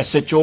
SHO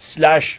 /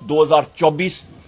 2024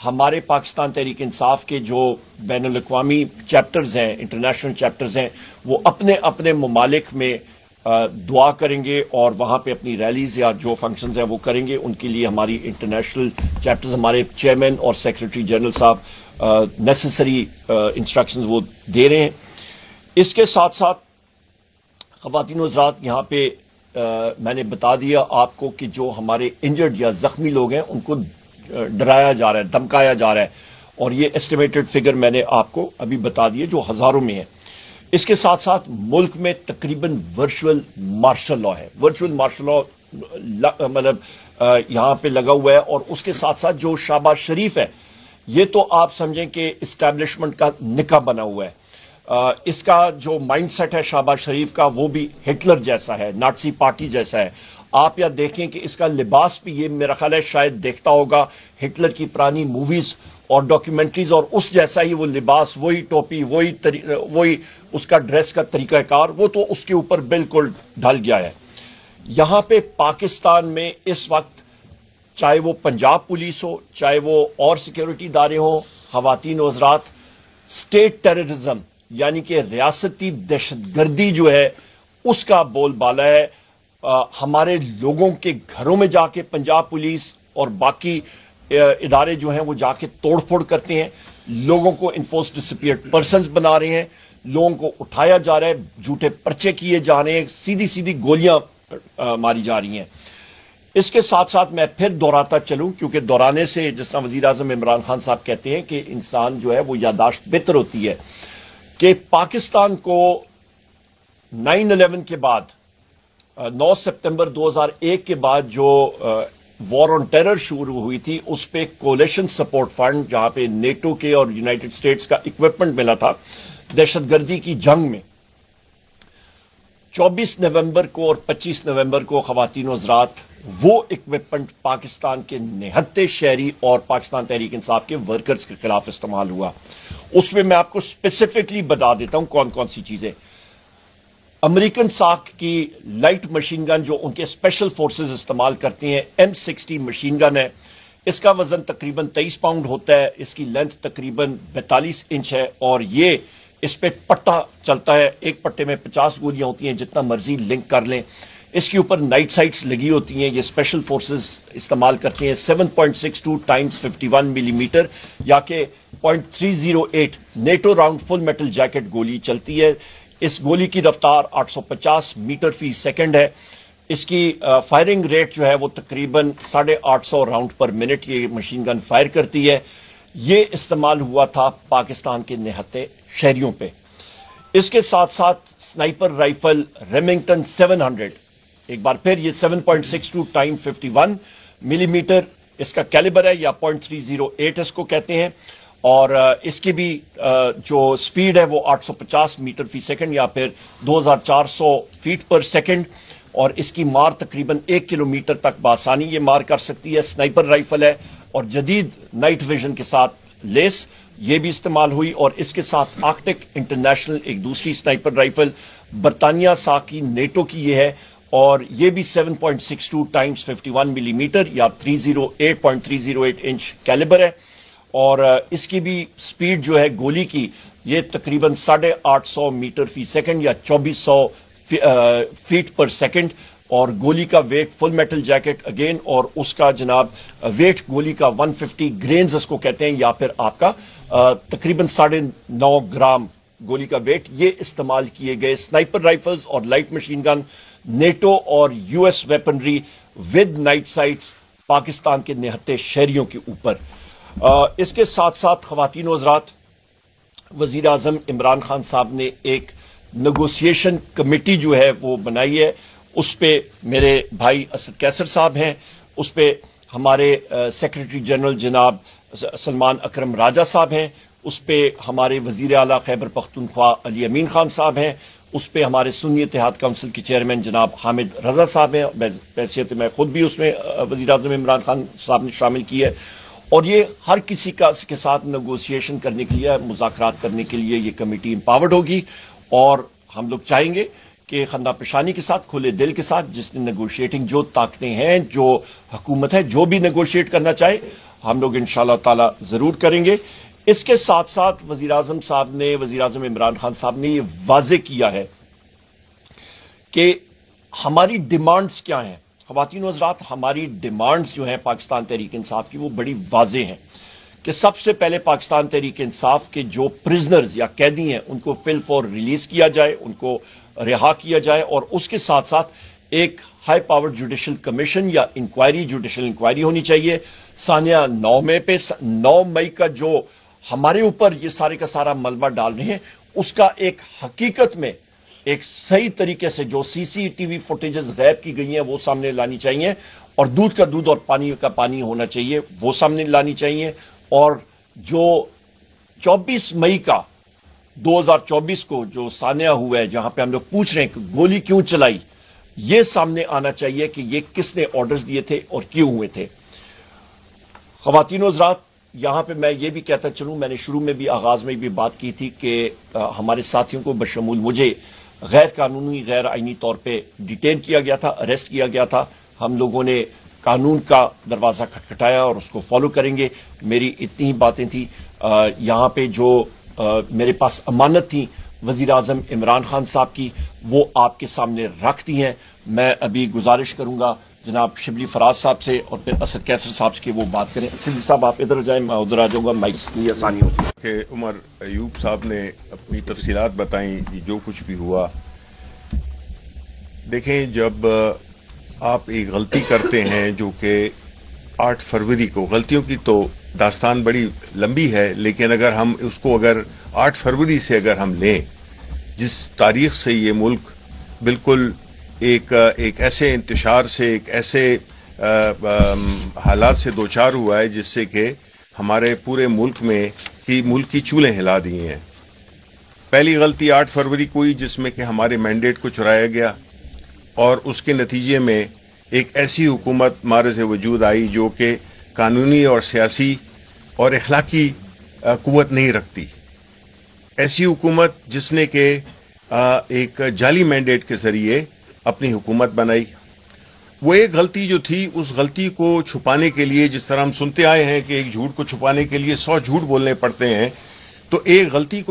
ہمارے پاکستان تحریک انصاف کے جو بین الاقوامی چیپٹرز ہیں، انٹرنیشنل چیپٹرز ہیں، وہ اپنے اپنے ممالک میں دعا کریں گے اور وہاں پہ اپنی ریلیز یا جو فنکشنز ہیں وہ کریں گے. ان کے لیے ہماری انٹرنیشنل چیپٹرز، ہمارے چیئرمین اور سیکرٹری جنرل صاحب نیسسری انسٹرکشنز وہ دے رہے ہیں. اس کے ساتھ ساتھ خواتین و حضرات، یہاں پہ میں نے بتا دیا آپ کو کہ جو ہمارے انجرڈ یا زخمی لوگ ہیں ان کو ڈرایا جا رہا ہے، دھمکایا جا رہا ہے، اور یہ ایسٹیمیٹڈ فگر میں نے آپ کو ابھی بتا دیے جو ہزاروں میں ہے. اس کے ساتھ ساتھ ملک میں تقریباً ورچوئل مارشل لا ہے. ورچوئل مارشل لا مطلب یہاں پہ لگا ہوا ہے، اور اس کے ساتھ ساتھ جو شہباز شریف ہے یہ تو آپ سمجھیں کہ اسٹیبلشمنٹ کا نکاح بنا ہوا ہے. اس کا جو مائنڈ سیٹ ہے شہباز شریف کا وہ بھی ہٹلر جیسا ہے، نازی پارٹی جیسا ہے. آپ یا دیکھیں کہ اس کا لباس بھی، یہ میرا خیال ہے شاید دیکھتا ہوگا ہٹلر کی پرانی موویز اور ڈاکیومنٹریز، اور اس جیسا ہی وہ لباس، وہی ٹوپی، وہی اس کا ڈریس کا طریقہ کار، وہ تو اس کے اوپر بالکل ڈھل گیا ہے. یہاں پہ پاکستان میں اس وقت چاہے وہ پنجاب پولیس ہو، چاہے وہ اور سیکیورٹی ادارے ہوں، خواتین و حضرات، اسٹیٹ ٹیررزم یعنی کہ ریاستی دہشت گردی جو ہے اس کا بول بالا ہے. ہمارے لوگوں کے گھروں میں جا کے پنجاب پولیس اور باقی ادارے جو ہیں وہ جا کے توڑ پھوڑ کرتے ہیں، لوگوں کو انفورس ڈسپیئرڈ پرسنز بنا رہے ہیں، لوگوں کو اٹھایا جا رہا ہے، جھوٹے پرچے کیے جا رہے ہیں، سیدھی سیدھی گولیاں ماری جا رہی ہیں. اس کے ساتھ ساتھ میں پھر دہراتا چلوں، کیونکہ دہرانے سے جس طرح وزیر اعظم عمران خان صاحب کہتے ہیں کہ انسان جو ہے وہ یادداشت بہتر ہوتی ہے، کہ پاکستان کو 9/11 کے بعد 9 سپتمبر 2001 کے بعد جو وار آن ٹیرر شروع ہوئی تھی، اس پہ کولیشن سپورٹ فنڈ جہاں پہ نیٹو کے اور یونائٹڈ اسٹیٹس کا اکوپمنٹ ملا تھا دہشت گردی کی جنگ میں، 24 نومبر کو اور 25 نومبر کو خواتین و حضرات وہ اکوپمنٹ پاکستان کے نہتے شہری اور پاکستان تحریک انصاف کے ورکرز کے خلاف استعمال ہوا. اس میں آپ کو اسپیسیفکلی بتا دیتا ہوں کون کون سی چیزیں. امریکن ساکھ کی لائٹ مشین گن جو ان کے اسپیشل فورسز استعمال کرتے ہیں، M60 مشین گن ہے. اس کا وزن تقریباً 23 پاؤنڈ ہوتا ہے، اس کی لینتھ تقریباً 42 انچ ہے، اور یہ اس پہ پٹا چلتا ہے. ایک پٹے میں 50 گولیاں ہوتی ہیں، جتنا مرضی لنک کر لیں. اس کے اوپر نائٹ سائٹس لگی ہوتی ہیں، یہ اسپیشل فورسز استعمال کرتے ہیں. 7.62 × 51 ملی میٹر یا کہ 0.308 نیٹو راؤنڈ فل میٹل جیکٹ گولی چلتی ہے. اس گولی کی رفتار 850 میٹر فی سیکنڈ ہے. اس کی فائرنگ ریٹ جو ہے وہ تقریباً 850 راؤنڈ پر منٹ یہ مشین گن فائر کرتی ہے. یہ استعمال ہوا تھا پاکستان کے نہتے شہریوں پہ. اس کے ساتھ ساتھ سنائپر رائفل ریمنگٹن 700، ایک بار پھر یہ 7.62 × 51 ملی میٹر اس کا کیلیبر ہے، یا 0.308 اس کو کہتے ہیں، اور اس کی بھی جو سپیڈ ہے وہ 850 میٹر فی سیکنڈ یا پھر 2400 فیٹ پر سیکنڈ، اور اس کی مار تقریباً 1 کلومیٹر تک بآسانی یہ مار کر سکتی ہے. سنائپر رائفل ہے اور جدید نائٹ ویژن کے ساتھ لیس یہ بھی استعمال ہوئی. اور اس کے ساتھ آرکٹک انٹرنیشنل ایک دوسری سنائپر رائفل برطانیہ ساکھ کی نیٹو کی یہ ہے، اور یہ بھی 7.62 × 51 ملی میٹر یا 308 انچ کیلیبر ہے. اور اس کی بھی سپیڈ جو ہے گولی کی یہ تقریباً 850 میٹر فی سیکنڈ یا 2400 فیٹ پر سیکنڈ، اور گولی کا ویٹ فل میٹل جیکٹ اگین، اور اس کا جناب ویٹ گولی کا 150 گرینز اس کو کہتے ہیں، یا پھر آپ کا تقریباً 9.5 گرام گولی کا ویٹ. یہ استعمال کیے گئے سنائپر رائفلز اور لائٹ مشین گن نیٹو اور US weaponry with night sites Pakistan کے نہتے شہریوں کے اوپر. اس کے ساتھ ساتھ خواتین و حضرات، وزیر اعظم عمران خان صاحب نے ایک نیگوسیشن کمیٹی جو ہے وہ بنائی ہے. اس پہ میرے بھائی اسد کیسر صاحب ہیں، اس پہ ہمارے سیکرٹری جنرل جناب سلمان اکرم راجہ صاحب ہیں، اس پہ ہمارے وزیر اعلیٰ خیبر پختونخوا علی امین خان صاحب ہیں، اس پہ ہمارے سنی اتحاد کونسل کے چیئرمین جناب حامد رضا صاحب ہیں. بحیثیت میں خود بھی اس میں وزیر اعظم عمران خان صاحب نے شامل کی ہے. اور یہ ہر کسی کے ساتھ نیگوسیشن کرنے کے لیے، مذاکرات کرنے کے لیے یہ کمیٹی امپاورڈ ہوگی. اور ہم لوگ چاہیں گے کہ خندہ پیشانی کے ساتھ، کھلے دل کے ساتھ، جس نے نیگوشیٹنگ جو طاقتیں ہیں، جو حکومت ہے جو بھی نیگوشیٹ کرنا چاہے، ہم لوگ انشاءاللہ تعالی ضرور کریں گے. اس کے ساتھ ساتھ وزیر اعظم عمران خان صاحب نے یہ واضح کیا ہے کہ ہماری ڈیمانڈز کیا ہیں. خواتین و حضرات، ہماری ڈیمانڈز جو ہیں پاکستان تحریک انصاف کی وہ بڑی واضح ہیں کہ سب سے پہلے پاکستان تحریک انصاف کے جو پرزنرز یا قیدی ہیں ان کو فی الفور ریلیز کیا جائے، ان کو رہا کیا جائے، اور اس کے ساتھ ساتھ ایک ہائی پاور جوڈیشل کمیشن یا جوڈیشل انکوائری ہونی چاہیے. ثانیہ 9 مئی کا جو ہمارے اوپر یہ سارے کا سارا ملبہ ڈال رہے ہیں اس کا ایک حقیقت میں ایک صحیح طریقے سے جو سی سی ٹی وی فوٹیجز غائب کی گئی ہیں وہ سامنے لانی چاہیے، اور دودھ کا دودھ اور پانی کا پانی ہونا چاہیے وہ سامنے لانی چاہیے. اور جو 24 مئی کا 2024 کو جو سانحہ ہوا ہے جہاں پہ ہم لوگ پوچھ رہے ہیں کہ گولی کیوں چلائی، یہ سامنے آنا چاہیے کہ یہ کس نے آرڈرز دیے تھے اور کیوں ہوئے تھے. خواتین و حضرات، یہاں پہ میں یہ بھی کہتا چلوں، میں نے شروع میں بھی آغاز میں بھی بات کی تھی کہ ہمارے ساتھیوں کو بشمول مجھے غیر قانونی غیر آئینی طور پہ ڈیٹین کیا گیا تھا، اریسٹ کیا گیا تھا. ہم لوگوں نے قانون کا دروازہ کھٹکھٹایا اور اس کو فالو کریں گے. میری اتنی ہی باتیں تھیں. یہاں پہ جو میرے پاس امانت تھی وزیر اعظم عمران خان صاحب کی وہ آپ کے سامنے رکھ دی ہیں. میں ابھی گزارش کروں گا جناب شبلی فراز صاحب سے اور پھر اسد کیسر صاحب سے کہ وہ بات کریں. شبلی صاحب آپ ادھر جائیں، میں ادھر آ جاؤں گا، مائک کی آسانی ہوگی. کہ عمر ایوب صاحب نے اپنی تفصیلات بتائیں جو کچھ بھی ہوا. دیکھیں، جب آپ ایک غلطی کرتے ہیں جو کہ 8 فروری کو، غلطیوں کی تو داستان بڑی لمبی ہے، لیکن اگر ہم اس کو 8 فروری سے اگر ہم لیں، جس تاریخ سے یہ ملک بالکل ایک ایسے انتشار سے، ایک ایسے حالات سے دوچار ہوا ہے جس سے کہ ہمارے پورے ملک کی چولیں ہلا دی ہیں. پہلی غلطی 8 فروری کو ہوئی جس میں کہ ہمارے مینڈیٹ کو چرایا گیا، اور اس کے نتیجے میں ایک ایسی حکومت معرض وجود آئی جو کہ قانونی اور سیاسی اور اخلاقی قوت نہیں رکھتی. ایسی حکومت جس نے کہ ایک جعلی مینڈیٹ کے ذریعے اپنی حکومت بنائی. وہ ایک غلطی جو تھی، اس غلطی کو چھپانے کے لیے، جس طرح ہم سنتے آئے ہیں کہ ایک جھوٹ کو چھپانے کے لیے 100 جھوٹ بولنے پڑتے ہیں، تو ایک غلطی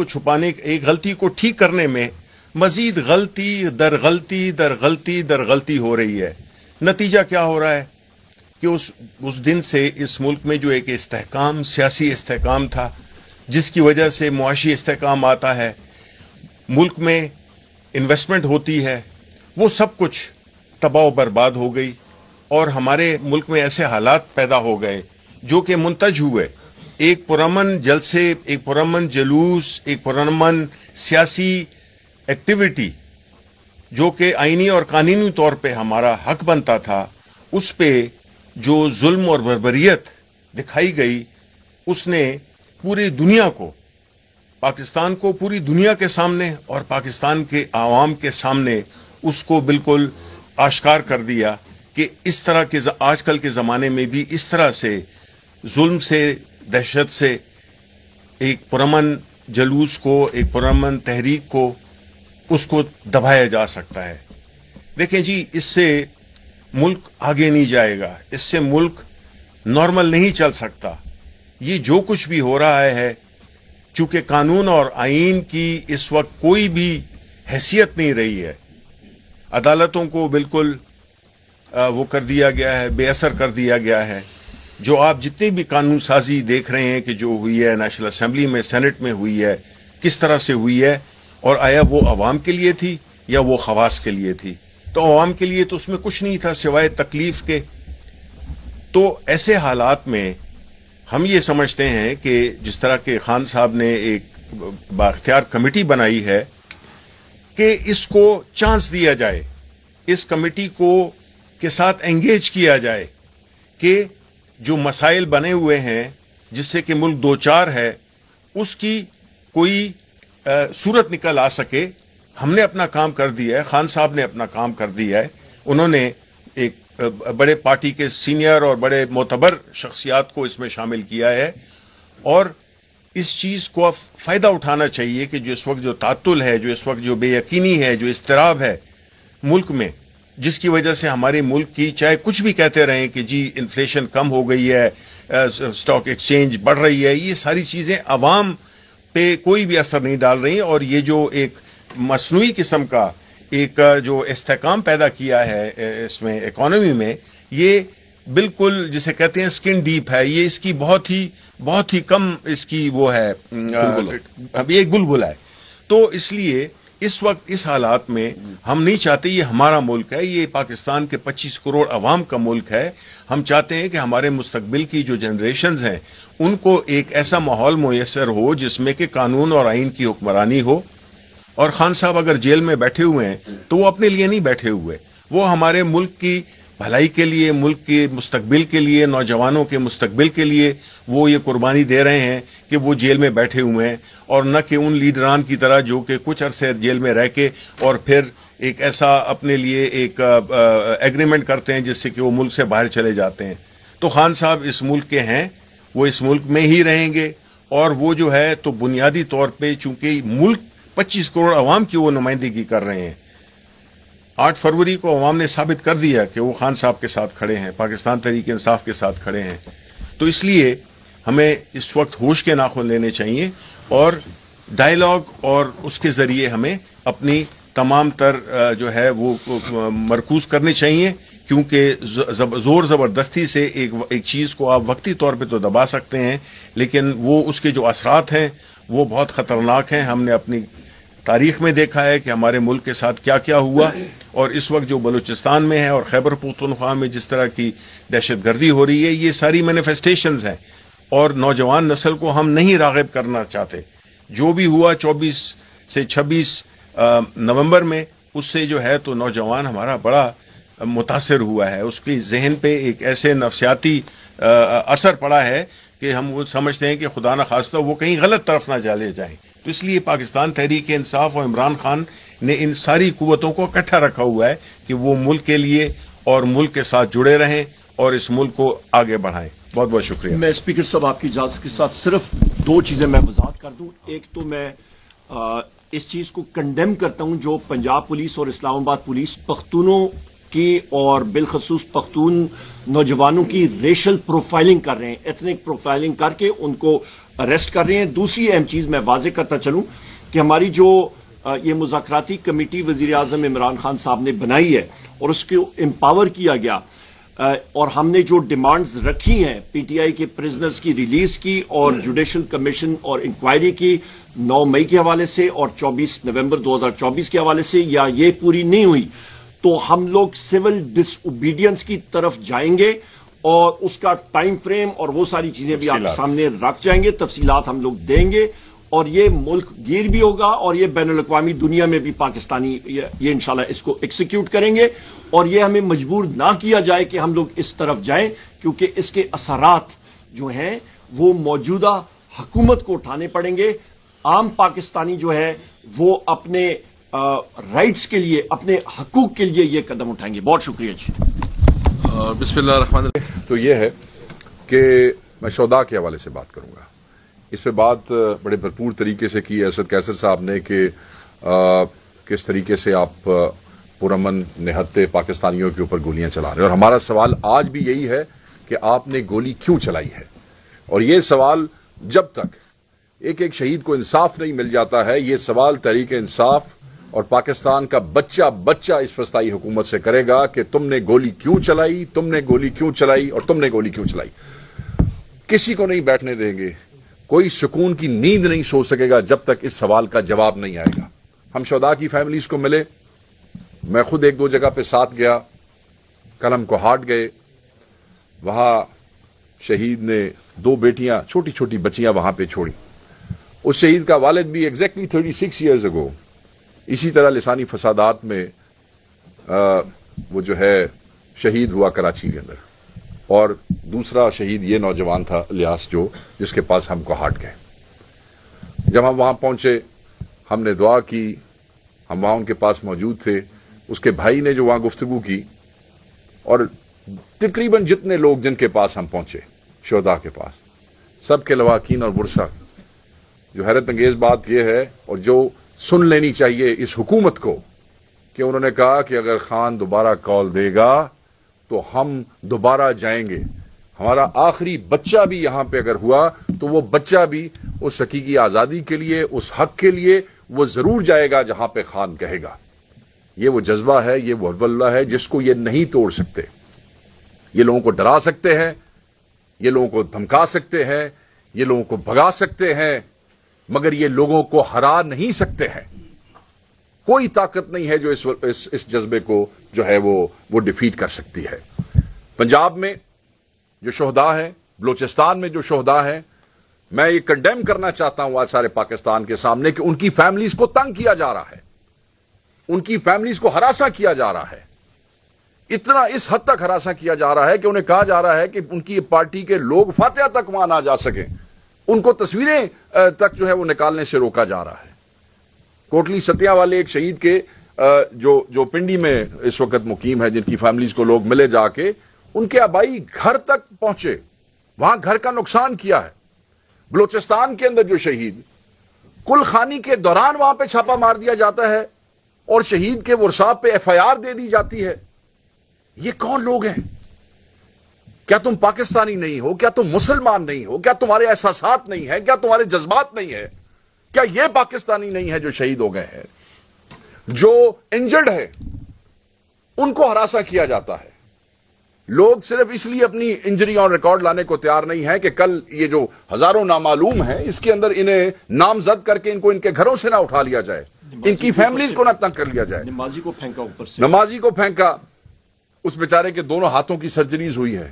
کو ٹھیک کرنے میں مزید غلطی در غلطی ہو رہی ہے. نتیجہ کیا ہو رہا ہے کہ اس دن سے اس ملک میں جو ایک استحکام، سیاسی استحکام تھا، جس کی وجہ سے معاشی استحکام آتا ہے، ملک میں انویسٹمنٹ ہوتی ہے، وہ سب کچھ تباہ و برباد ہو گئی. اور ہمارے ملک میں ایسے حالات پیدا ہو گئے جو کہ منتج ہوئے. ایک پرامن جلسے، ایک پرامن جلوس، ایک پرامن سیاسی ایکٹیویٹی جو کہ آئینی اور قانونی طور پہ ہمارا حق بنتا تھا، اس پہ جو ظلم اور بربریت دکھائی گئی، اس نے پوری دنیا کو، پاکستان کو پوری دنیا کے سامنے اور پاکستان کے عوام کے سامنے اس کو بالکل آشکار کر دیا کہ اس طرح کے آج کل کے زمانے میں بھی اس طرح سے ظلم سے، دہشت سے ایک پرامن جلوس کو، ایک پرامن تحریک کو، اس کو دبایا جا سکتا ہے. دیکھیں جی، اس سے ملک آگے نہیں جائے گا، اس سے ملک نارمل نہیں چل سکتا. یہ جو کچھ بھی ہو رہا ہے، چونکہ قانون اور آئین کی اس وقت کوئی بھی حیثیت نہیں رہی ہے، عدالتوں کو بالکل وہ کر دیا گیا ہے، بے اثر کر دیا گیا ہے. جو آپ جتنی بھی قانون سازی دیکھ رہے ہیں کہ جو ہوئی ہے نیشنل اسمبلی میں، سینٹ میں ہوئی ہے، کس طرح سے ہوئی ہے، اور آیا وہ عوام کے لیے تھی یا وہ خواص کے لیے تھی؟ تو عوام کے لیے تو اس میں کچھ نہیں تھا سوائے تکلیف کے. تو ایسے حالات میں ہم یہ سمجھتے ہیں کہ جس طرح کہ خان صاحب نے ایک بااختیار کمیٹی بنائی ہے کہ اس کو چانس دیا جائے، اس کمیٹی کو کے ساتھ انگیج کیا جائے کہ جو مسائل بنے ہوئے ہیں جس سے کہ ملک دوچار ہے، اس کی کوئی صورت نکل آ سکے. ہم نے اپنا کام کر دیا ہے، خان صاحب نے اپنا کام کر دیا ہے. انہوں نے ایک بڑے پارٹی کے سینئر اور بڑے معتبر شخصیات کو اس میں شامل کیا ہے، اور اس چیز کو فائدہ اٹھانا چاہیے کہ جو اس وقت جو تعطل ہے، جو اس وقت جو بے یقینی ہے، جو اضطراب ہے ملک میں، جس کی وجہ سے ہمارے ملک کی، چاہے کچھ بھی کہتے رہیں کہ جی انفلیشن کم ہو گئی ہے اسٹاک ایکسچینج بڑھ رہی ہے، یہ ساری چیزیں عوام پہ کوئی بھی اثر نہیں ڈال رہی، اور یہ جو ایک مصنوعی قسم کا ایک جو استحکام پیدا کیا ہے اس میں اکانومی میں، یہ بالکل جسے کہتے ہیں سکن ڈیپ ہے، یہ اس کی بہت ہی کم اس کی وہ ہے، ایک بلبل ہے. تو اس لیے اس وقت اس حالات میں ہم نہیں چاہتے، یہ ہمارا ملک ہے، یہ پاکستان کے 25 کروڑ عوام کا ملک ہے. ہم چاہتے ہیں کہ ہمارے مستقبل کی جو جنریشنز ہیں ان کو ایک ایسا ماحول میسر ہو جس میں کہ قانون اور آئین کی حکمرانی ہو. اور خان صاحب اگر جیل میں بیٹھے ہوئے ہیں تو وہ اپنے لیے نہیں بیٹھے ہوئے، وہ ہمارے ملک کی بھلائی کے لیے، ملک کے مستقبل کے لیے، نوجوانوں کے مستقبل کے لیے وہ یہ قربانی دے رہے ہیں کہ وہ جیل میں بیٹھے ہوئے ہیں، اور نہ کہ ان لیڈران کی طرح جو کہ کچھ عرصے جیل میں رہ کے اور پھر ایک ایسا اپنے لیے ایک ایگریمنٹ کرتے ہیں جس سے کہ وہ ملک سے باہر چلے جاتے ہیں. تو خان صاحب اس ملک کے ہیں، وہ اس ملک میں ہی رہیں گے، اور وہ جو ہے تو بنیادی طور پہ چونکہ ملک 25 کروڑ عوام کی وہ نمائندگی کر رہے ہیں. 8 فروری کو عوام نے ثابت کر دیا کہ وہ خان صاحب کے ساتھ کھڑے ہیں، پاکستان تحریک انصاف کے ساتھ کھڑے ہیں. تو اس لیے ہمیں اس وقت ہوش کے ناخن لینے چاہیے، اور ڈائیلاگ اور اس کے ذریعے ہمیں اپنی تمام تر جو ہے وہ مرکوز کرنے چاہیے، کیونکہ زور زبردستی سے ایک چیز کو آپ وقتی طور پہ تو دبا سکتے ہیں، لیکن وہ اس کے جو اثرات ہیں وہ بہت خطرناک ہیں. ہم نے اپنی تاریخ میں دیکھا ہے کہ ہمارے ملک کے ساتھ کیا کیا ہوا، اور اس وقت جو بلوچستان میں ہے اور خیبر پختونخوا میں جس طرح کی دہشت گردی ہو رہی ہے، یہ ساری مینیفیسٹیشنز ہیں، اور نوجوان نسل کو ہم نہیں راغب کرنا چاہتے. جو بھی ہوا 24 سے 26 نومبر میں، اس سے جو ہے تو نوجوان ہمارا بڑا متاثر ہوا ہے، اس کی ذہن پہ ایک ایسے نفسیاتی اثر پڑا ہے کہ ہم وہ سمجھتے ہیں کہ خدا نہ خواستہ وہ کہیں غلط طرف نہ چلے جائیں. تو اس لیے پاکستان تحریک انصاف اور عمران خان نے ان ساری قوتوں کو اکٹھا رکھا ہوا ہے کہ وہ ملک کے لیے اور ملک کے ساتھ جڑے رہیں اور اس ملک کو آگے بڑھائیں. بہت بہت شکریہ. میں اسپیکر صاحب آپ کی اجازت کے ساتھ صرف 2 چیزیں میں وضاحت کر دوں. ایک تو میں اس چیز کو کنڈیم کرتا ہوں جو پنجاب پولیس اور اسلام آباد پولیس پختونوں کی اور بالخصوص پختون نوجوانوں کی ریشل پروفائلنگ کر رہے ہیں، ایتھنک پروفائلنگ کر کے ان کو اریسٹ کر رہے ہیں. دوسری اہم چیز میں واضح کرتا چلوں کہ ہماری جو یہ مذاکراتی کمیٹی وزیر اعظم عمران خان صاحب نے بنائی ہے اور اس کو امپاور کیا گیا، اور ہم نے جو ڈیمانڈز رکھی ہیں پی ٹی آئی کے پرزنرز کی ریلیز کی اور جوڈیشل کمیشن اور انکوائری کی 9 مئی کے حوالے سے اور 24 نومبر 2024 کے حوالے سے، یا یہ پوری نہیں ہوئی تو ہم لوگ سول ڈس اوبیڈینس کی طرف جائیں گے، اور اس کا ٹائم فریم اور وہ ساری چیزیں بھی آپ کے سامنے رکھ جائیں گے، تفصیلات ہم لوگ دیں گے، اور یہ ملک گیر بھی ہوگا اور یہ بین الاقوامی دنیا میں بھی پاکستانی یہ انشاءاللہ اس کو ایکسیکیوٹ کریں گے. اور یہ ہمیں مجبور نہ کیا جائے کہ ہم لوگ اس طرف جائیں، کیونکہ اس کے اثرات جو ہیں وہ موجودہ حکومت کو اٹھانے پڑیں گے. عام پاکستانی جو ہے وہ اپنے رائٹس کے لیے، اپنے حقوق کے لیے یہ قدم اٹھائیں گے. بہت شکریہ جی. بسم اللہ الرحمن الرحیم. تو یہ ہے کہ میں شہداء کے حوالے سے بات کروں گا. اس پہ بات بڑے بھرپور طریقے سے کی اسد کیسر صاحب نے کہ کس طریقے سے آپ پرامن نہتے پاکستانیوں کے اوپر گولیاں چلا رہے ہیں، اور ہمارا سوال آج بھی یہی ہے کہ آپ نے گولی کیوں چلائی ہے. اور یہ سوال جب تک ایک ایک شہید کو انصاف نہیں مل جاتا ہے، یہ سوال تحریک انصاف اور پاکستان کا بچہ اس فسطائی حکومت سے کرے گا کہ تم نے گولی کیوں چلائی، تم نے گولی کیوں چلائی، اور تم نے گولی کیوں چلائی. کسی کو نہیں بیٹھنے دیں گے، کوئی سکون کی نیند نہیں سو سکے گا جب تک اس سوال کا جواب نہیں آئے گا. ہم شہداء کی فیملیز کو ملے، میں خود 1-2 جگہ پہ ساتھ گیا، کل ہم کو ہاٹ گئے، وہاں شہید نے 2 بیٹیاں چھوٹی چھوٹی بچیاں وہاں پہ چھوڑی. اس شہید کا والد بھی ایگزیکٹلی 36 ایئرز اگو اسی طرح لسانی فسادات میں وہ جو ہے شہید ہوا کراچی کے اندر. اور دوسرا شہید یہ نوجوان تھا الیاس، جس کے پاس ہم کو ہاٹ گئے. جب ہم وہاں پہنچے ہم نے دعا کی، ہم وہاں ان کے پاس موجود تھے. اس کے بھائی نے جو وہاں گفتگو کی، اور تقریباً جتنے لوگ جن کے پاس ہم پہنچے شہداء کے پاس، سب کے لواحقین اور ورثہ. جو حیرت انگیز بات یہ ہے اور جو سن لینی چاہیے اس حکومت کو، کہ انہوں نے کہا کہ اگر خان دوبارہ کال دے گا تو ہم دوبارہ جائیں گے. ہمارا آخری بچہ بھی یہاں پہ اگر ہوا تو وہ بچہ بھی اس حقیقی آزادی کے لیے، اس حق کے لیے وہ ضرور جائے گا جہاں پہ خان کہے گا. یہ وہ جذبہ ہے، یہ وہ ولولہ ہے جس کو یہ نہیں توڑ سکتے. یہ لوگوں کو ڈرا سکتے ہیں، یہ لوگوں کو دھمکا سکتے ہیں، یہ لوگوں کو بھگا سکتے ہیں، مگر یہ لوگوں کو ہرا نہیں سکتے ہیں. کوئی طاقت نہیں ہے جو اس جذبے کو جو ہے وہ ڈیفیٹ کر سکتی ہے. پنجاب میں جو شہداء ہیں، بلوچستان میں جو شہداء ہیں، میں یہ کنڈیم کرنا چاہتا ہوں آج سارے پاکستان کے سامنے کہ ان کی فیملیز کو تنگ کیا جا رہا ہے، ان کی فیملیز کو ہراساں کیا جا رہا ہے. اتنا اس حد تک ہراساں کیا جا رہا ہے کہ انہیں کہا جا رہا ہے کہ ان کی پارٹی کے لوگ فاتحہ تک وہاں نہ جا سکیں، ان کو تصویریں تک جو ہے وہ نکالنے سے روکا جا رہا ہے. کوٹلی ستیا والے ایک شہید کے جو پنڈی میں اس وقت مقیم ہے، جن کی فیملیز کو لوگ ملے جا کے، ان کے آبائی گھر تک پہنچے، وہاں گھر کا نقصان کیا ہے. بلوچستان کے اندر جو شہید، کل خانی کے دوران وہاں پہ چھاپا مار دیا جاتا ہے اور شہید کے ورثاء پہ FIR دے دی جاتی ہے. یہ کون لوگ ہیں؟ کیا تم پاکستانی نہیں ہو؟ کیا تم مسلمان نہیں ہو؟ کیا تمہارے احساسات نہیں ہیں؟ کیا تمہارے جذبات نہیں ہیں؟ کیا یہ پاکستانی نہیں ہے جو شہید ہو گئے ہیں؟ جو انجرڈ ہے ان کو ہراساں کیا جاتا ہے. لوگ صرف اس لیے اپنی انجری اور ریکارڈ لانے کو تیار نہیں ہے کہ کل یہ جو ہزاروں نامعلوم ہیں اس کے اندر انہیں نامزد کر کے ان کو ان کے گھروں سے نہ اٹھا لیا جائے، ان کی فیملیز کو نہ تنگ کر لیا جائے. نمازی کو پھینکا اوپر سے، نمازی کو پھینکا، اس بیچارے کے دونوں ہاتھوں کی سرجریز ہوئی ہے.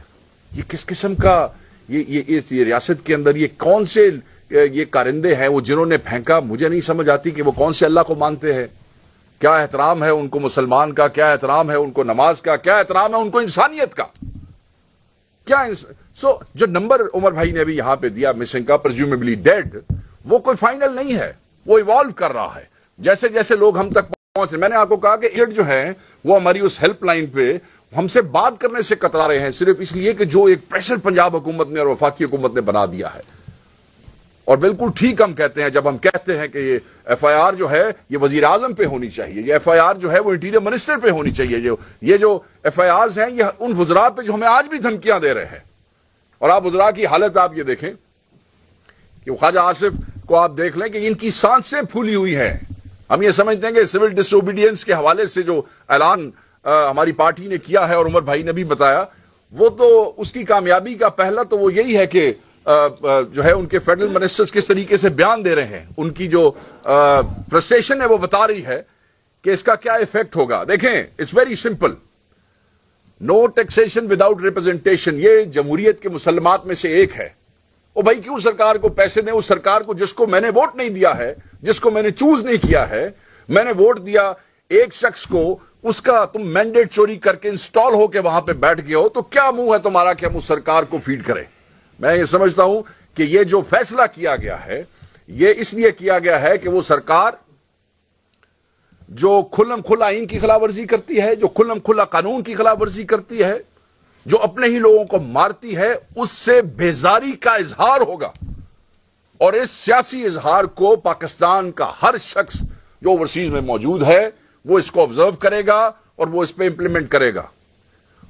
یہ کس قسم کا یہ ریاست کے اندر یہ کون سے یہ کارندے ہیں وہ جنہوں نے پھینکا؟ مجھے نہیں سمجھ آتی کہ وہ کون سے اللہ کو مانتے ہیں. کیا احترام ہے ان کو مسلمان کا، کیا احترام ہے ان کو نماز کا، کیا احترام ہے ان کو انسانیت کا؟ کیا جو نمبر عمر بھائی نے ابھی یہاں پہ دیا مسنگ کا، پرزیومیبلی ڈیڈ، وہ کوئی فائنل نہیں ہے، وہ ایوالو کر رہا ہے جیسے جیسے لوگ ہم تک پہنچ رہے. میں نے آپ کو کہا کہ ایڈ جو ہے وہ ہماری اس ہیلپ لائن پہ ہم سے بات کرنے سے کترا رہے ہیں، صرف اس لیے کہ جو ایک پریشر پنجاب حکومت نے اور وفاقی حکومت نے بنا دیا ہے. اور بالکل ٹھیک ہم کہتے ہیں جب ہم کہتے ہیں کہ یہ FIR جو ہے یہ وزیر اعظم پہ ہونی چاہیے، یہ FIR جو ہے وہ انٹیریئر منسٹر پہ ہونی چاہیے. یہ جو FIRs ہیں یہ ان وزراء پہ جو ہمیں آج بھی دھمکیاں دے رہے ہیں. اور آپ وزراء کی حالت آپ یہ دیکھیں کہ خواجہ آصف کو آپ دیکھ لیں کہ ان کی سانسیں پھولی ہوئی ہیں. ہم یہ سمجھتے ہیں کہ سول ڈس اوبیڈینس کے حوالے سے جو اعلان ہماری پارٹی نے کیا ہے اور عمر بھائی نے بھی بتایا، وہ تو اس کی کامیابی کا پہلا تو وہ یہی ہے کہ جو ہے ان کے فیڈرل منسٹرز کس طریقے سے بیان دے رہے ہیں، ان کی جو فرسٹریشن ہے وہ بتا رہی ہے کہ اس کا کیا ایفیکٹ ہوگا. دیکھیں it's very simple, no taxation without representation, یہ جمہوریت کے مسلمات میں سے ایک ہے. او بھائی کیوں سرکار کو پیسے دیں؟ اس سرکار کو جس کو میں نے ووٹ نہیں دیا ہے، جس کو میں نے چوز نہیں کیا ہے. میں نے ووٹ دیا ایک شخص کو، اس کا تم مینڈیٹ چوری کر کے انسٹال ہو کے وہاں پہ بیٹھ گئے ہو، تو کیا منہ ہے تمہارا کہ ہم اس سرکار کو فیڈ کریں؟ میں یہ سمجھتا ہوں کہ یہ جو فیصلہ کیا گیا ہے یہ اس لیے کیا گیا ہے کہ وہ سرکار جو کھلم کھلا آئین کی خلاف ورزی کرتی ہے، جو کھلم کھلا قانون کی خلاف ورزی کرتی ہے، جو اپنے ہی لوگوں کو مارتی ہے، اس سے بیزاری کا اظہار ہوگا. اور اس سیاسی اظہار کو پاکستان کا ہر شخص جو اوورسیز میں موجود ہے وہ اس کو آبزرو کرے گا اور وہ اس پہ امپلیمنٹ کرے گا.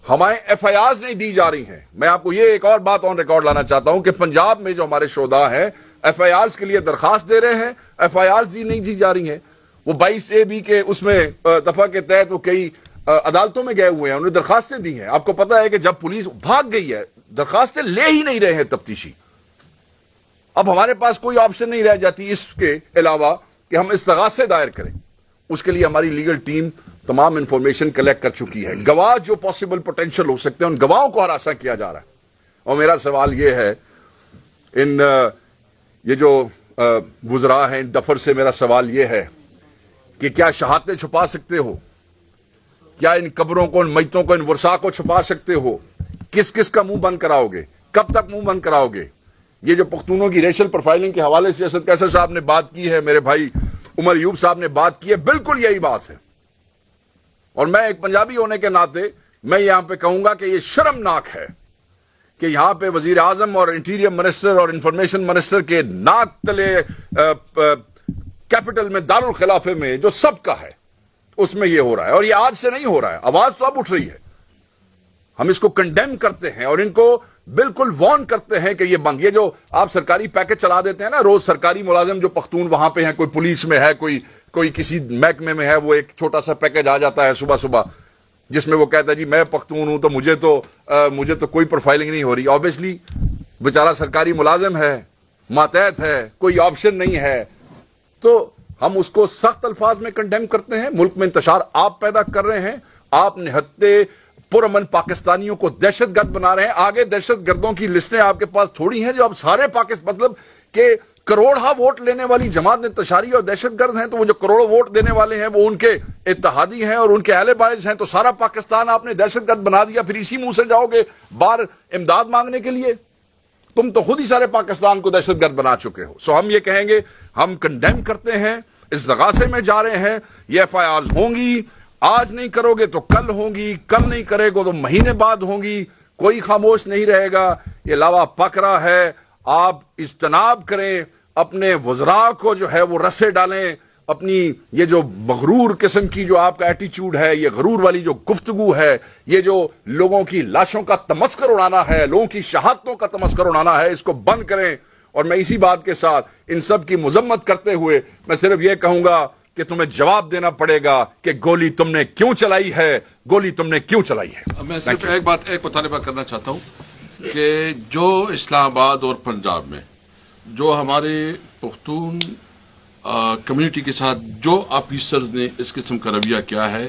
ہمیں FIRs نہیں دی جا رہی ہیں. میں آپ کو یہ ایک اور بات آن ریکارڈ لانا چاہتا ہوں کہ پنجاب میں جو ہمارے شہداء ہیں FIRs کے لیے درخواست دے رہے ہیں، FIRs نہیں دی جا رہی ہیں. وہ 22AB کے اس میں دفعہ کے تحت وہ کئی عدالتوں میں گئے ہوئے ہیں، انہوں نے درخواستیں دی ہیں. آپ کو پتا ہے کہ جب پولیس بھاگ گئی ہے، درخواستیں لے ہی نہیں رہے ہیں تفتیشی. اب ہمارے پاس کوئی آپشن نہیں رہ جاتی اس کے علاوہ کہ ہم استغاثے دائر کریں. اس کے لیے ہماری لیگل ٹیم تمام انفارمیشن کلیکٹ کر چکی ہے. گواہ جو پاسبل پوٹینشیل ہو سکتے ہیں ان گواہوں کو ہراساں کیا جا رہا ہے. اور میرا سوال یہ ہے یہ جو وزراء ہیں ان دفر سے، میرا سوال یہ ہے کہ کیا شہادتیں چھپا سکتے ہو؟ کیا ان قبروں کو، ان میتوں کو، ان ورثاء کو چھپا سکتے ہو؟ کس کس کا منہ بند کراؤ گے؟ کب تک منہ بند کراؤ گے؟ یہ جو پختونوں کی ریشل پروفائلنگ کے حوالے سے اسد کیسر صاحب نے بات کی ہے، میرے بھائی عمر ایوب صاحب نے بات کی ہے، بالکل یہی بات ہے. اور میں ایک پنجابی ہونے کے ناطے میں یہاں پہ کہوں گا کہ یہ شرمناک ہے کہ یہاں پہ وزیر اعظم اور انٹیریئر منسٹر اور انفارمیشن منسٹر کے ناک تلے کیپٹل میں، دارالخلافے میں جو سب کا ہے، اس میں یہ ہو رہا ہے. اور یہ آج سے نہیں ہو رہا ہے، آواز تو اب اٹھ رہی ہے. ہم اس کو کنڈیم کرتے ہیں اور ان کو بالکل وارن کرتے ہیں کہ یہ بند. یہ جو آپ سرکاری پیکج چلا دیتے ہیں نا, روز سرکاری ملازم جو پختون وہاں پہ ہیں, کوئی پولیس میں ہے, کوئی کسی محکمے میں ہے, وہ ایک چھوٹا سا پیکج آ جاتا ہے صبح صبح جس میں وہ کہتا ہے جی میں پختون ہوں تو مجھے تو کوئی پروفائلنگ نہیں ہو رہی. آبویسلی بیچارہ سرکاری ملازم ہے, ماتحت ہے, کوئی آپشن نہیں ہے, تو ہم اس کو سخت الفاظ میں کنڈیم کرتے ہیں. ملک میں انتشار آپ پیدا کر رہے ہیں, آپ نہتے پرامن پاکستانیوں کو دہشت گرد بنا رہے ہیں. آگے دہشت گردوں کی لسٹیں آپ کے پاس تھوڑی ہیں جو اب سارے پاکستان, مطلب کہ کروڑا ووٹ لینے والی جماعت انتشاری اور دہشت گرد ہیں, تو وہ جو کروڑوں ووٹ دینے والے ہیں وہ ان کے اتحادی ہیں اور ان کے اہل باعث ہیں, تو سارا پاکستان آپ نے دہشت گرد بنا دیا. پھر اسی منہ سے جاؤ گے باہر امداد مانگنے کے لیے. تم تو خود ہی سارے پاکستان کو دہشت گرد بنا چکے ہو. سو ہم یہ کہیں گے, ہم کنڈیم کرتے ہیں, اس زغاثے میں جا رہے ہیں. یہ ایف آئی آرز ہوں گی, آج نہیں کرو گے تو کل ہوں گی, کل نہیں کرے گا تو مہینے بعد ہوں گی. کوئی خاموش نہیں رہے گا. یہ لاوا پک رہا ہے. آپ اجتناب کریں, اپنے وزراء کو جو ہے وہ رسے ڈالیں. اپنی یہ جو مغرور قسم کی جو آپ کا ایٹیچیوڈ ہے, یہ غرور والی جو گفتگو ہے, یہ جو لوگوں کی لاشوں کا تمسخر اڑانا ہے, لوگوں کی شہادتوں کا تمسخر اڑانا ہے, اس کو بند کریں. اور میں اسی بات کے ساتھ ان سب کی مذمت کرتے ہوئے میں صرف یہ کہوں گا کہ تمہیں جواب دینا پڑے گا کہ گولی تم نے کیوں چلائی ہے, گولی تم نے کیوں چلائی ہے. میں صرف ایک مطالبہ کرنا چاہتا ہوں کہ جو اسلام آباد اور پنجاب میں جو ہمارے پختون کمیونٹی کے ساتھ جو آفیسرز نے اس قسم کا رویہ کیا ہے,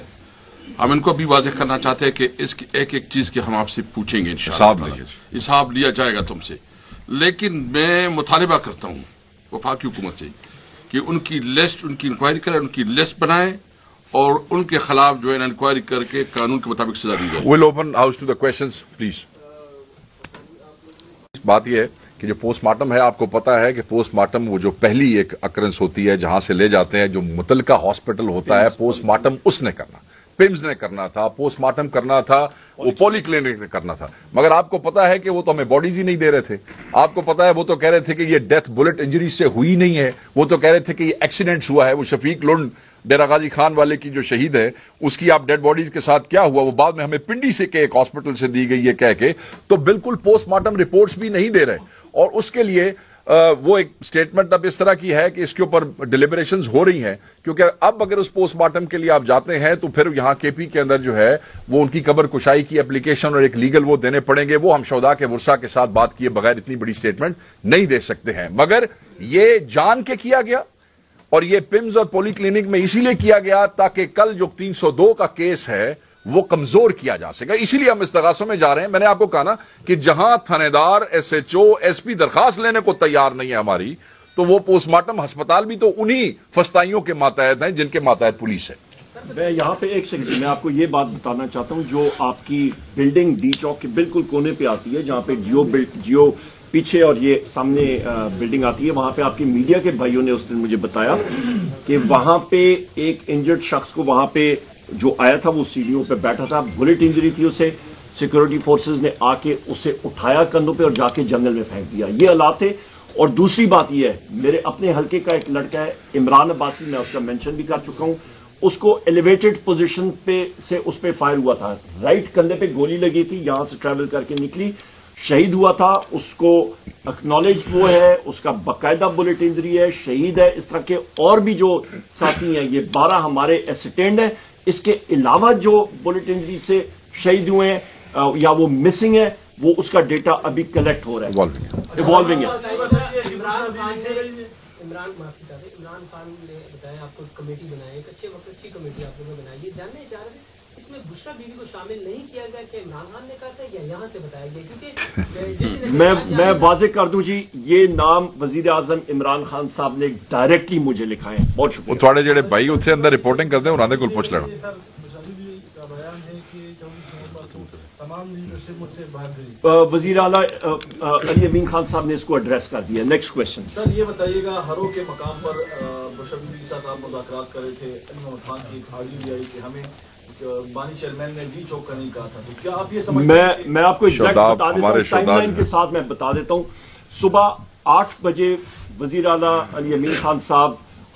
ہم ان کو بھی واضح کرنا چاہتے ہیں کہ اس کی ایک ایک چیز کی ہم آپ سے پوچھیں گے انشاءاللہ. حساب لیا جائے گا تم سے. لیکن میں مطالبہ کرتا ہوں وفاقی حکومت سے کہ ان کی لسٹ, ان کی انکوائری کریں, ان کی لسٹ بنائیں اور ان کے خلاف جو ہے انکوائری کر کے قانون کے مطابق سزا دی جائے. We'll open house to the questions, please. بات یہ ہے کہ جو پوسٹ مارٹم ہے, آپ کو پتا ہے کہ پوسٹ مارٹم وہ جو پہلی ایک اکرنس ہوتی ہے جہاں سے لے جاتے ہیں, جو متعلقہ ہاسپٹل ہوتا ہے, پوسٹ مارٹم اس نے کرنا, پمز نے کرنا تھا, پوسٹ مارٹم کرنا تھا وہ پولی کلینک نے کرنا تھا. مگر آپ کو پتا ہے کہ وہ تو ہمیں باڈیز ہی نہیں دے رہے تھے. آپ کو پتا ہے وہ تو کہہ رہے تھے کہ یہ ڈیتھ بلٹ انجری سے ہوئی نہیں ہے, وہ تو کہہ رہے تھے کہ یہ ایکسیڈنٹ ہوا ہے. وہ شفیق لنڈ ڈیرہ غازی خان والے کی جو شہید ہے, اس کی آپ ڈیڈ باڈیز کے ساتھ کیا ہوا, وہ بعد میں ہمیں پنڈی سے کہ ایک ہاسپٹل سے دی گئی ہے کہہ کے, تو بالکل پوسٹ مارٹم رپورٹس بھی نہیں دے رہے. اور اس کے لیے وہ ایک سٹیٹمنٹ اب اس طرح کی ہے کہ اس کے اوپر ڈیلیبریشنز ہو رہی ہیں, کیونکہ اب اگر اس پوسٹ مارٹم کے لیے آپ جاتے ہیں تو پھر یہاں کے پی کے اندر جو ہے وہ ان کی قبر کشائی کی اپلیکیشن اور ایک لیگل وہ دینے پڑیں گے. وہ ہم شہداء کے ورثاء کے ساتھ بات کیے بغیر اتنی بڑی سٹیٹمنٹ نہیں دے سکتے ہیں. مگر یہ جان کے کیا گیا اور یہ پمز اور پولی کلینک میں اسی لیے کیا گیا تاکہ کل جو 302 کا کیس ہے وہ کمزور کیا جا سکے. اسی لیے ہم استغاثوں میں جا رہے ہیں. میں نے آپ کو کہا نا کہ جہاں تھانے دار, S H O, S P درخواست لینے کو تیار نہیں ہے ہماری, تو وہ پوسٹ مارٹم ہسپتال بھی تو انہی فسطائیوں کے ماتحت ہیں جن کے ماتحت پولیس ہے. میں یہاں پہ ایک سیکنڈ میں آپ کو یہ بات بتانا چاہتا ہوں, جو آپ کی بلڈنگ ڈی چوک کے بالکل کونے پہ آتی ہے, جہاں پہ جیو پیچھے اور یہ سامنے بلڈنگ آتی ہے, وہاں پہ آپ کی میڈیا کے بھائیوں نے اس دن مجھے بتایا کہ وہاں پہ ایک انجرڈ شخص کو وہاں پہ جو آیا تھا وہ سیڑھیوں پہ بیٹھا تھا, بلٹ انجری تھی اسے, سیکورٹی فورسز نے آ کے اسے اٹھایا کندھوں پہ اور جا کے جنگل میں پھینک دیا. یہ حالات تھے. اور دوسری بات یہ ہے, میرے اپنے حلقے کا ایک لڑکا ہے عمران عباسی, میں اس کا مینشن بھی کر چکا ہوں, اس کو ایلیویٹڈ پوزیشن پہ سے اس پہ فائر ہوا تھا, رائٹ کندھے پہ گولی لگی تھی, یہاں سے ٹریول کر کے نکلی, شہید ہوا تھا. اس کو اکنالج وہ ہے, اس کا باقاعدہ بلٹ انجری ہے, شہید ہے. اس طرح کے اور بھی جو ساتھی ہیں, یہ 12 ہمارے اسٹینڈ ہیں. اس کے علاوہ جو بلٹ انجری سے شہید ہوئے ہیں یا وہ مسنگ ہے, وہ اس کا ڈیٹا ابھی کلیکٹ ہو رہا ہے, ایوالونگ ہے. عمران خان نے بتایا آپ کو کمیٹی بنائی, ایک اچھی کمیٹی آپ لوگوں نے بنائی. یہ جاننے چاہ رہے تھے اس میں بشرا بیوی کو شامل نہیں کیا گیا, کہ عمران خان نے کہا تھا یا یہاں سے بتایا گیا؟ کیونکہ میں واضح کر دوں جی, یہ نام وزیر اعظم عمران خان صاحب نے ڈائریکٹلی مجھے لکھا ہے. بہت شکریہ. وہ تھوڑے جڑے بھائی اتنے اندر رپورٹنگ کرتے ہیں انہوں نے کل پوچھ لینا. وزیر اعلیٰ علی امین خان صاحب نے اس کو ایڈریس کر دیا. Next question. سر یہ بتائیے گا, ہرو کے مقام پر بشرا بیوی کے ساتھ آپ مذاکرات کر رہے تھے, علی محمد خان کی ایک آڈیو بھی آئی کہ ہمیں بانی چیئرمین نے ڈی چوک کا نہیں کہا تھا, تو کیا آپ یہ سمجھتے میں آپ کو ایگزیکٹ بتا دیتا ہوں, ٹائم لائن کے ساتھ میں بتا دیتا ہوں. صبح 8 بجے وزیر اعلیٰ علی امین خان صاحب